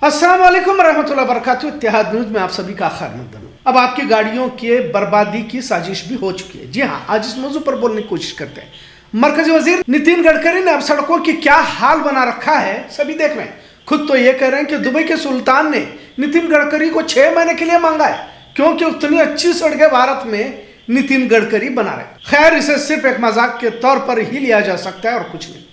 अस्सलाम वालेकुम रहमतुल्लाहि व बरकातुहू। इत्तेहाद न्यूज में आप सभी का खैर मकदम। अब आपकी गाड़ियों के बर्बादी की साजिश भी हो चुकी है। जी हाँ, आज इस मौजू पर बोलने की कोशिश करते हैं। मरकजी वजीर नितिन गडकरी ने अब सड़कों की क्या हाल बना रखा है सभी देख रहे हैं। खुद तो ये कह रहे हैं कि दुबई के सुल्तान ने नितिन गडकरी को 6 महीने के लिए मांगा है, क्योंकि उतनी अच्छी सड़कें भारत में नितिन गडकरी बना रहे। खैर, इसे सिर्फ एक मजाक के तौर पर ही लिया जा सकता है और कुछ नहीं।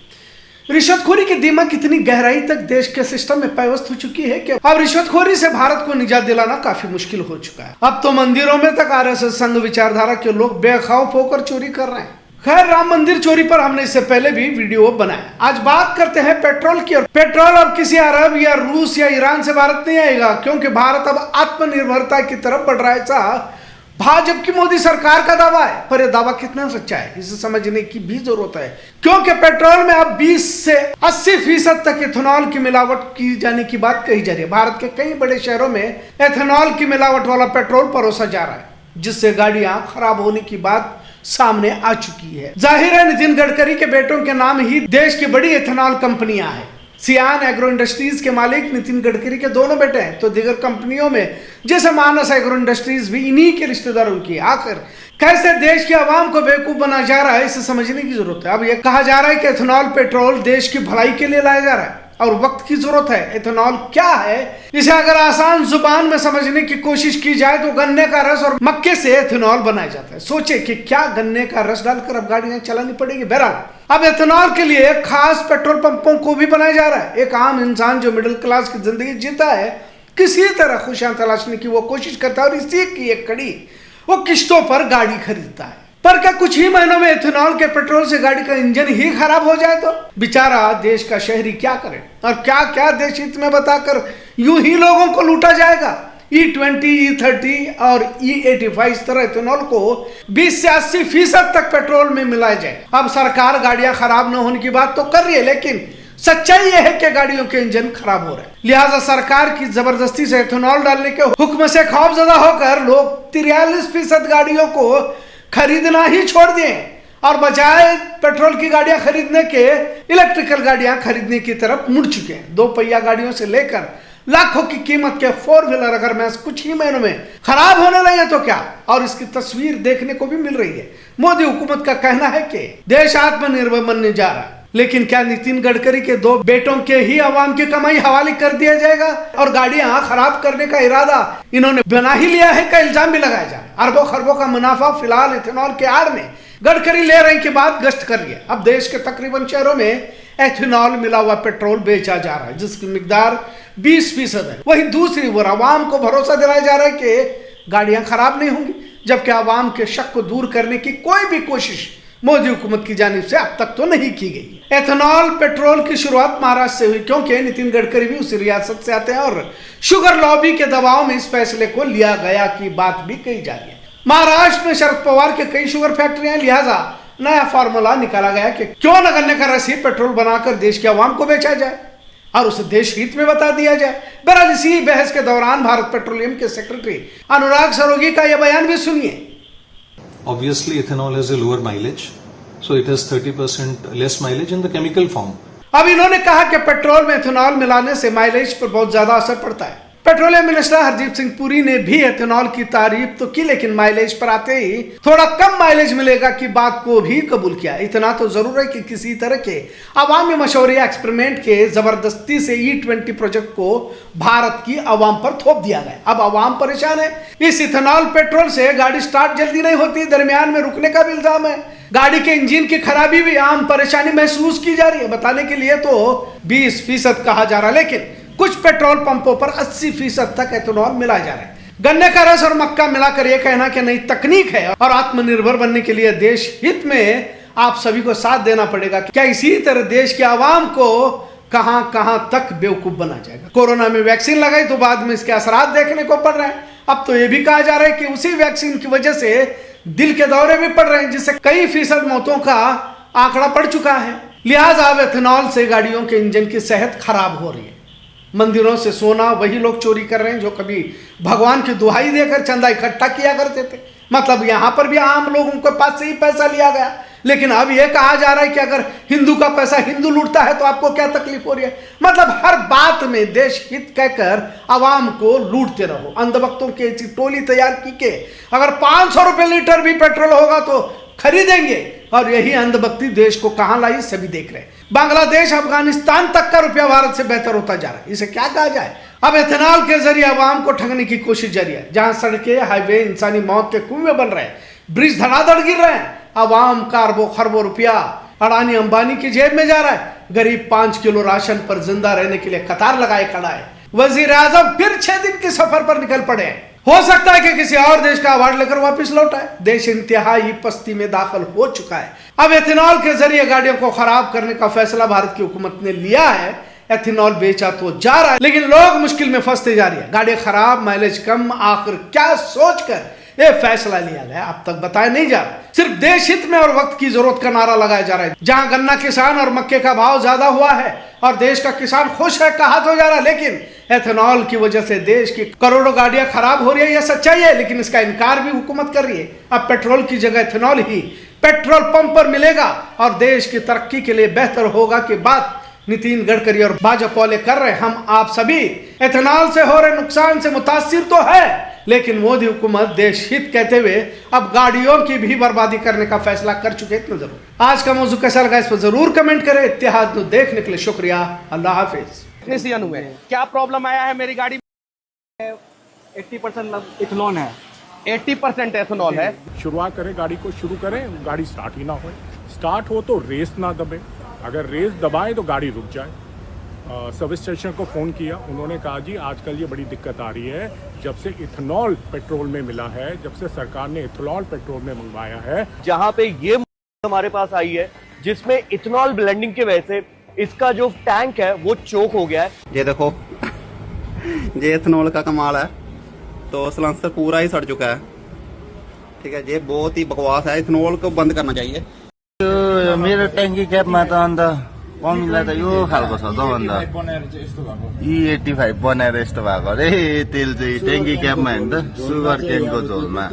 रिश्वतखोरी की दीमक इतनी गहराई तक देश के सिस्टम में पैवस्त हो चुकी है कि अब रिश्वतखोरी से भारत को निजात दिलाना काफी मुश्किल हो चुका है। अब तो मंदिरों में तक आरएसएस संघ विचारधारा के लोग बेखौफ होकर चोरी कर रहे हैं। खैर, राम मंदिर चोरी पर हमने इससे पहले भी वीडियो बनाया। आज बात करते हैं पेट्रोल की। और पेट्रोल अब किसी अरब या रूस या ईरान से भारत नहीं आएगा, क्योंकि भारत अब आत्मनिर्भरता की तरफ बढ़ रहा है। ऐसा भाजपा की मोदी सरकार का दावा है, पर यह दावा कितना सच्चा है इसे समझने की भी जरूरत है, क्योंकि पेट्रोल में अब 20 से 80% तक इथेनॉल की मिलावट की जाने की बात कही जा रही है। भारत के कई बड़े शहरों में इथेनॉल की मिलावट वाला पेट्रोल परोसा जा रहा है, जिससे गाड़ियां खराब होने की बात सामने आ चुकी है। जाहिर है, नितिन गडकरी के बेटों के नाम ही देश की बड़ी इथेनॉल कंपनियां हैं। सियान एग्रो इंडस्ट्रीज के मालिक नितिन गडकरी के दोनों बेटे हैं, तो दीगर कंपनियों में जैसे मानस एग्रो इंडस्ट्रीज भी इन्हीं के रिश्तेदारों की। आखिर कैसे देश के आवाम को बेवकूफ बना जा रहा है इसे समझने की जरूरत है। अब यह कहा जा रहा है कि इथेनॉल पेट्रोल देश की भलाई के लिए लाया जा रहा है और वक्त की जरूरत है। इथेनॉल क्या है, इसे अगर आसान जुबान में समझने की कोशिश की जाए तो गन्ने का रस और मक्के से इथेनॉल बनाया जाता है। सोचे कि क्या गन्ने का रस डालकर अब गाड़ियां चलानी पड़ेगी। बहरहाल, अब इथेनॉल के लिए खास पेट्रोल पंपों को भी बनाया जा रहा है। एक आम इंसान जो मिडिल क्लास की जिंदगी जीता है, किसी तरह खुशियां तलाशने की वो कोशिश करता है और इसी की एक कड़ी वो किश्तों पर गाड़ी खरीदता है। पर क्या कुछ ही महीनों में इथेनॉल के पेट्रोल से गाड़ी का इंजन ही खराब हो जाए तो बेचारा देश का शहरी क्या करे, और क्या क्या देश हित में बताकर यूं ही लोगों को लूटा जाएगा। E20, E30 और E85 इस तरह इथेनॉल को 20 से 80% तक पेट्रोल में मिलाया जाए। अब सरकार गाड़ियां खराब न होने की बात तो कर रही है, लेकिन सच्चाई यह है कि गाड़ियों के इंजन खराब हो रहे हैं। लिहाजा सरकार की जबरदस्ती से इथेनॉल डालने के हुक्म से खौफजदा होकर लोग 43% गाड़ियों को खरीदना ही छोड़ दिए और बजाय पेट्रोल की गाड़ियां खरीदने के इलेक्ट्रिकल गाड़ियां खरीदने की तरफ मुड़ चुके हैं। 2 पहिया गाड़ियों से लेकर लाखों की कीमत के 4 व्हीलर अगर मैं कुछ ही महीनों में खराब होने लगे तो क्या, और इसकी तस्वीर देखने को भी मिल रही है। मोदी हुकूमत का कहना है कि देश आत्मनिर्भर बनने जा रहा है, लेकिन क्या नितिन गडकरी के 2 बेटों के ही आवाम की कमाई हवाले कर दिया जाएगा और गाड़ियां खराब करने का इरादा इन्होंने बना ही लिया है का इल्जाम भी लगाया जाए। अरबों खरबों का मुनाफा फिलहाल इथेनॉल के आड़ में गडकरी ले रहे के बाद गश्त कर रही है। अब देश के तकरीबन शहरों में इथेनॉल मिला हुआ पेट्रोल बेचा जा रहा है, जिसकी मिकदार 20% है। वहीं दूसरी ओर आवाम को भरोसा दिलाया जा रहा है कि गाड़ियां खराब नहीं होंगी, जबकि आवाम के शक को दूर करने की कोई भी कोशिश मोदी हुकूमत की जानिब से अब तक तो नहीं की गई। इथेनॉल पेट्रोल की शुरुआत महाराष्ट्र से हुई, क्योंकि नितिन गडकरी भी उसी रियासत से आते हैं और शुगर लॉबी के दबाव में इस फैसले को लिया गया की बात भी कही जा रही है। महाराष्ट्र में शरद पवार के कई शुगर फैक्ट्रियां, लिहाजा नया फार्मूला निकाला गया कि क्यों न गन्ने का रस ही पेट्रोल बनाकर देश के आवाम को बेचा जाए और उसे देश हित में बता दिया जाए। बहरहाल, इसी बहस के दौरान भारत पेट्रोलियम के सेक्रेटरी अनुराग सरोगी का यह बयान भी सुनिए। Obviously, ethanol has a lower mileage, so it has 30% less mileage in the chemical form. अब इन्होंने कहा कि पेट्रोल में इथेनॉल मिलाने से माइलेज पर बहुत ज्यादा असर पड़ता है। पेट्रोलियम मिनिस्टर हरदीप सिंह पुरी ने भी इथेनॉल की तारीफ तो की, लेकिन माइलेज पर आते ही थोड़ा कम माइलेज मिलेगा की बात को भी कबूल किया। इतना तो जरूर है कि किसी तरह के अवामी मशवरे एक्सपेरिमेंट के जबरदस्ती से E20 प्रोजेक्ट को भारत की आवाम पर थोप दिया गया। अब आवाम परेशान है। इस इथेनॉल पेट्रोल से गाड़ी स्टार्ट जल्दी नहीं होती, दरमियान में रुकने का भी इल्जाम है। गाड़ी के इंजन की खराबी भी आम परेशानी महसूस की जा रही है। बताने के लिए तो 20% कहा जा रहा है, लेकिन कुछ पेट्रोल पंपों पर 80% तक इथेनॉल मिलाया जा रहा है। गन्ने का रस और मक्का मिलाकर यह कहना कि नई तकनीक है और आत्मनिर्भर बनने के लिए देश हित में आप सभी को साथ देना पड़ेगा। क्या इसी तरह देश के आवाम को कहां कहां तक बेवकूफ बना जाएगा। कोरोना में वैक्सीन लगाई तो बाद में इसके असरात देखने को पड़ रहे हैं। अब तो यह भी कहा जा रहा है कि उसी वैक्सीन की वजह से दिल के दौरे भी पड़ रहे हैं, जिससे कई फीसद मौतों का आंकड़ा पड़ चुका है। लिहाजा अब इथेनॉल से गाड़ियों के इंजन की सेहत खराब हो रही है। मंदिरों से सोना वही लोग चोरी कर रहे हैं जो कभी भगवान की दुहाई देकर चंदा इकट्ठा किया करते थे। मतलब यहां पर भी आम लोगों के पास से ही पैसा लिया गया, लेकिन अब यह कहा जा रहा है कि अगर हिंदू का पैसा हिंदू लूटता है तो आपको क्या तकलीफ हो रही है। मतलब हर बात में देश हित कहकर आवाम को लूटते रहो। अंधभक्तों की ऐसी टोली तैयार की के अगर 500 रुपए लीटर भी पेट्रोल होगा तो खरीदेंगे, और यही अंधभक्ति देश को कहां लाई सभी देख रहे हैं। बांग्लादेश अफगानिस्तान तक का रुपया भारत से बेहतर होता जा रहा है, इसे क्या कहा जाए। अब एथेनॉल के जरिए आवाम को ठगने की कोशिश जारी है। जहां सड़कें हाईवे इंसानी मौत के कुएं बन रहे हैं, ब्रिज धड़ाधड़ गिर रहे हैं, आवाम का अरबों खरबों रुपया अडानी अंबानी की जेब में जा रहा है। गरीब 5 किलो राशन पर जिंदा रहने के लिए कतार लगाए खड़ा है। वजीर आजम फिर 6 दिन के सफर पर निकल पड़े हैं। हो सकता है कि किसी और देश का अवार्ड लेकर वापस लौट आए। देश इंतहाई पस्ती में दाखिल हो चुका है। अब एथेनॉल के जरिए गाड़ियों को खराब करने का फैसला भारत की हुकूमत ने लिया है। एथेनॉल बेचा तो जा रहा है, लेकिन लोग मुश्किल में फंसते जा रही है। गाड़ियां खराब, माइलेज कम, आखिर क्या सोचकर ये फैसला लिया गया अब तक बताया नहीं जा रहा। सिर्फ देश हित में और वक्त की जरूरत का नारा लगाया जा रहा है। जहां गन्ना किसान और मक्के का भाव ज्यादा हुआ है और देश का किसान खुश है, कहा तो जा रहा, लेकिन एथेनॉल की वजह से देश की करोड़ों गाड़ियां खराब हो रही है। यह सच्चाई है, लेकिन इसका इनकार भी हुकूमत कर रही है। अब पेट्रोल की जगह एथेनॉल ही पेट्रोल पंप पर मिलेगा और देश की तरक्की के लिए बेहतर होगा की बात नितिन गडकरी और भाजपा वाले कर रहे। हम आप सभी एथेनॉल से हो रहे नुकसान से मुतासिर तो है, लेकिन मोदी हुकूमत देश हित कहते हुए अब गाड़ियों की भी बर्बादी करने का फैसला कर चुके। इतना जरूर। आज का मौजू कैसा लगा इस पर जरूर कमेंट करें। इत्तेहाद न्यूज़ देखने के लिए शुक्रिया। अल्लाह हाफिज। टेक्नीशियन हुए, क्या प्रॉब्लम आया है मेरी गाड़ी में? 80% इथेनॉल है, 80% एथेनॉल है। शुरुआत करें, गाड़ी को शुरू करें, गाड़ी स्टार्ट ही ना हो। स्टार्ट हो तो रेस ना दबे, अगर रेस दबाए तो गाड़ी रुक जाए। सर्विस स्टेशन को फ़ोन किया, उन्होंने कहा जी आजकल ये बड़ी दिक्कत आ रही है, जब से इथेनॉल पेट्रोल में मिला है, जब से सरकार ने इथेनॉल पेट्रोल में मंगवाया है, जहां पे ये हमारे पास आई है जिसमें इथेनॉल ब्लेंडिंग की वजह से इसका जो टैंक है वो चोक हो गया है। ये देखो ये इथेनॉल का कमाल है, तो सलेंसर पूरा ही सड़ चुका है। ठीक है, ये बहुत ही बकवास है, इथेनॉल को बंद करना चाहिए। मेरो ट्याङ्की क्यापमा त अन्त कमीलाई त यो खालको छ त अन्त E85 बनाएर यस्तो भएको अरे तेल चाहिँ ट्याङ्की क्यापमा होइन त सुगर केनको झोलमा।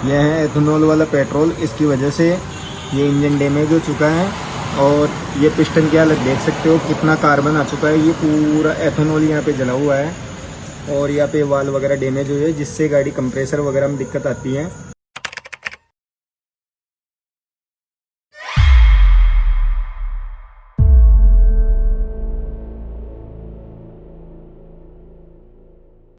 यह है एथेनॉल वाला पेट्रोल। इसकी वजह से ये इंजन डैमेज हो चुका है और ये पिस्टन की हालत देख सकते हो, कितना कार्बन आ चुका है। ये पूरा एथेनॉल यहाँ पे जला हुआ है और यहाँ पे वाल वगैरह डैमेज हुए हैं, जिससे गाड़ी कंप्रेसर वगैरह में दिक्कत आती है।